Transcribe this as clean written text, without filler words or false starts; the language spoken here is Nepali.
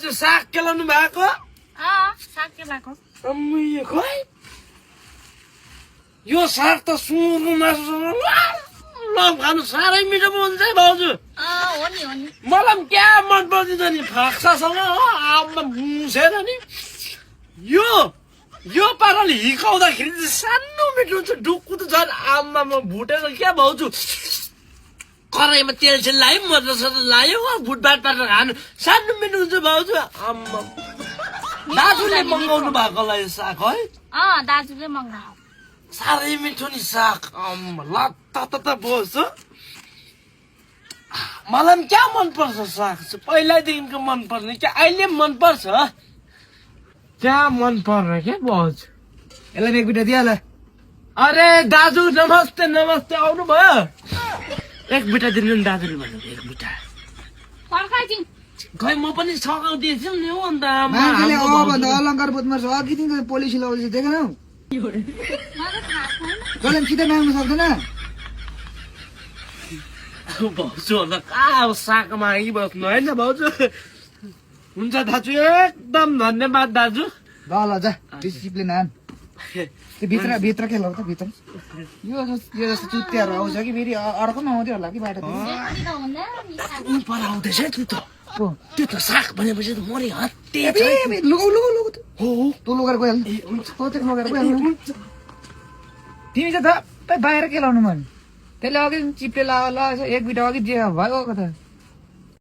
भाउजू साग केलाउनु भएको साग केलाको खोइ यो साग त सुँगुरको मासुसँग खानु साह्रै मिठो हुन्छ है भाउजू हो नि मलाई पनि क्या मन पर्दैन नि फाक्सासँग आमा मुसेर नि यो पाराले हिर्काउँदाखेरि चाहिँ सानो मिठो हुन्छ ढुक्कु त झन् आमामा भुटेर क्या भाउजू कराईमा तेल लायो मजासँग लायो भुटभाट पारेर खानु सानो मिठो हुन्छ भाउजू आम्मा दाजुले मगाउनु भएको होला यो साग है दाजुले मगाउ साह्रै मिठो नि साग लत्ता बोल्छ मलाई पनि क्या मनपर्छ साग चाहिँ पहिल्यैदेखिको मनपर्ने क्या अहिले पनि मनपर्छ क्या मन पर्छ क्या भाउजू यसलाई एक बिटा दिइहाल अरे दाजु नमस्ते नमस्ते आउनु भयो एक बिटा दिनु नि दाजुले भनेको एक बिटा खै म पनि सघाउँदैछु नि हो अन्त मान्छेले भन्दा अलङ्कार बोधमा छ अघिदेखिको पोलिसी लगाउँछ देखेनौ जसले सिधै माग्नु सक्दैन भाउजू अन्त कहाँ अब साग मागिबस्नु होइन भाउजू हुन्छ दाजु एकदम धन्यवाद दाजु ल जा डिसिप्लिन आन त्यो भित्र के लौ त भित्र यो जस्तो चुत्तियाहरू आउँछ कि फेरि अर्को नआउँदै होला कि बाटो पर आउँदैछ है त्यो त साग भनेपछि त मरि हत्ते लुगाउ हो तँ लगेर गइहाल्नु तँ लगेर गइहाल्नु तिमी चाहिँ त बाहिर के लाउनु मन त्यसले अघि चिप्ले लायो ल एक बिटा अघि जे भयो कता